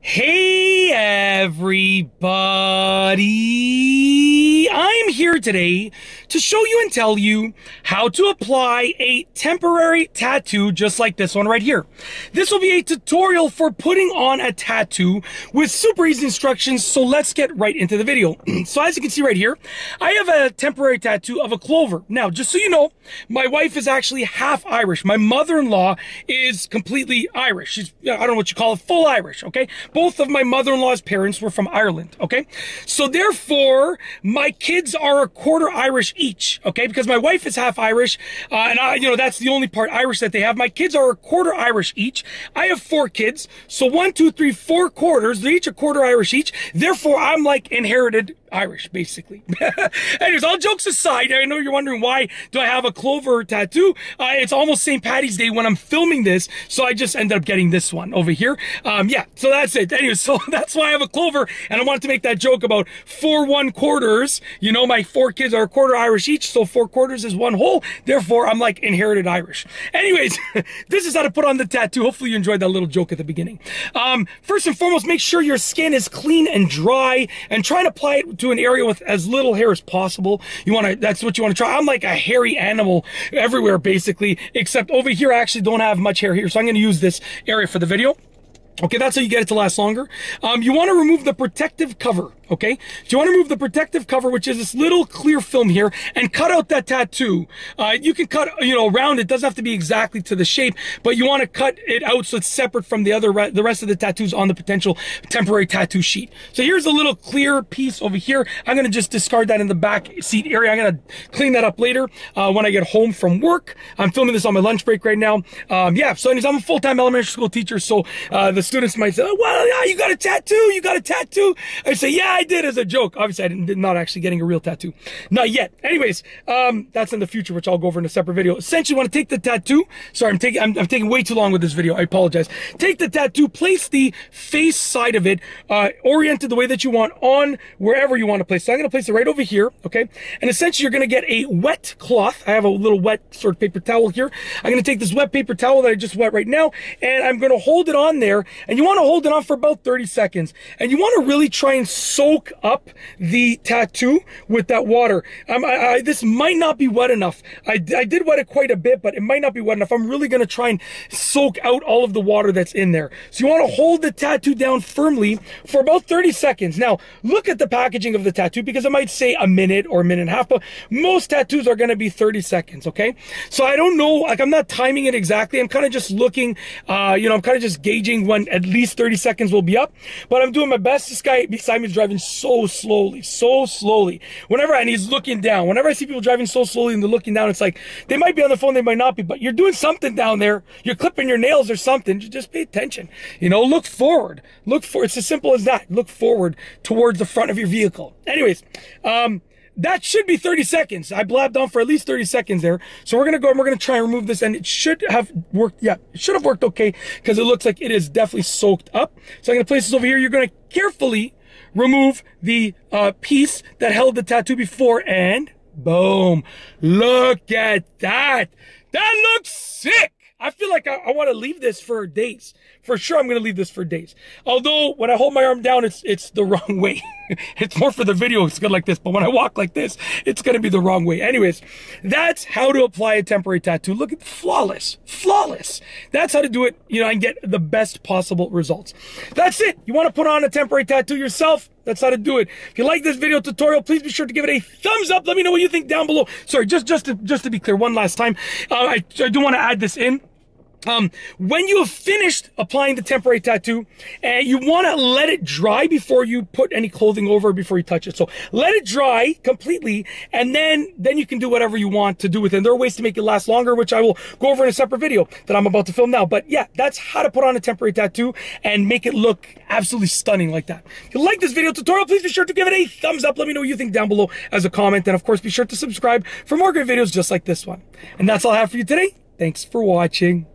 Hey everybody! I'm here today to show you and tell you how to apply a temporary tattoo just like this one right here. This will be a tutorial for putting on a tattoo with super easy instructions, so let's get right into the video. So as you can see right here, I have a temporary tattoo of a clover. Now, just so you know, my wife is actually half Irish. My mother-in-law is completely Irish. She's, I don't know what you call it, full Irish, okay? Both of my mother-in-law's parents were from Ireland, okay? So therefore, my kids are a quarter Irish each, okay? Because my wife is half Irish, and that's the only part Irish that they have. My kids are a quarter Irish each. I have 4 kids, so 1, 2, 3, 4 quarters. They're each a quarter Irish each. Therefore, I'm like inherited Irish, basically. Anyways, all jokes aside, I know you're wondering why do I have a clover tattoo? It's almost St. Patty's Day when I'm filming this, so I just ended up getting this one over here. Yeah, so that's it. Anyways, so that's why I have a clover, and I wanted to make that joke about 4 1/4. You know, my 4 kids are a quarter Irish each, so 4 quarters is 1 whole. Therefore, I'm like inherited Irish. Anyways, this is how to put on the tattoo. Hopefully you enjoyed that little joke at the beginning. First and foremost, make sure your skin is clean and dry, and try and apply it to an area with as little hair as possible. That's what you want to try. I'm like a hairy animal everywhere, basically, except over here I actually don't have much hair here, so I'm going to use this area for the video. Okay, that's how you get it to last longer. You want to remove the protective cover, okay? So you want to remove the protective cover, which is this little clear film here, and cut out that tattoo. You can cut, around it. Doesn't have to be exactly to the shape, but you want to cut it out so it's separate from the rest of the tattoos on the potential temporary tattoo sheet. So here's a little clear piece over here. I'm going to just discard that in the back seat area. I'm going to clean that up later when I get home from work. I'm filming this on my lunch break right now. Yeah, so anyways, I'm a full-time elementary school teacher, so the students might say, oh, well, yeah, you got a tattoo, you got a tattoo. I say, yeah, I did, as a joke. Obviously, I did not actually getting a real tattoo. Not yet. Anyways, that's in the future, which I'll go over in a separate video. Essentially, you want to take the tattoo. Sorry, I'm taking way too long with this video. I apologize. Take the tattoo, place the face side of it, oriented the way that you want on wherever you want to place. So I'm going to place it right over here, okay? And essentially, you're going to get a wet cloth. I have a little wet sort of paper towel here. I'm going to take this wet paper towel that I just wet right now, and I'm going to hold it on there. And you want to hold it on for about 30 seconds. And you want to really try and soak up the tattoo with that water. This might not be wet enough. I did wet it quite a bit, but it might not be wet enough. I'm really going to try and soak out all of the water that's in there. So you want to hold the tattoo down firmly for about 30 seconds. Now, look at the packaging of the tattoo, because it might say a minute or a minute and a half, but most tattoos are going to be 30 seconds, okay? So I don't know, like I'm not timing it exactly. I'm kind of just looking, I'm kind of just gauging when at least 30 seconds will be up, but I'm doing my best. This guy beside me is driving so slowly. And he's looking down. Whenever I see people driving so slowly and they're looking down, it's like, they might be on the phone, they might not be, but you're doing something down there. You're clipping your nails or something. Just pay attention. Look forward. It's as simple as that. Look forward towards the front of your vehicle. Anyways, that should be 30 seconds. I blabbed on for at least 30 seconds there. So we're going to go and we're going to try and remove this, and it should have worked. Yeah, it should have worked okay, because it looks like it is definitely soaked up. So I'm going to place this over here. You're going to carefully remove the piece that held the tattoo before, and boom. Look at that. That looks sick. I feel like I want to leave this for days. For sure, I'm going to leave this for days. Although, when I hold my arm down, it's the wrong way. It's more for the video, it's good like this. But when I walk like this, it's going to be the wrong way. Anyways, that's how to apply a temporary tattoo. Look at flawless. That's how to do it, and get the best possible results. That's it. You want to put on a temporary tattoo yourself? That's how to do it. If you like this video tutorial, please be sure to give it a thumbs up. Let me know what you think down below. Sorry, just to be clear, one last time, I do want to add this in. When you have finished applying the temporary tattoo, and you want to let it dry before you put any clothing over, before you touch it. So let it dry completely, and then you can do whatever you want to do with it. And there are ways to make it last longer, which I will go over in a separate video that I'm about to film now. But yeah, that's how to put on a temporary tattoo and make it look absolutely stunning like that. If you like this video tutorial, please be sure to give it a thumbs up. Let me know what you think down below as a comment. And of course, be sure to subscribe for more great videos just like this one. And that's all I have for you today. Thanks for watching.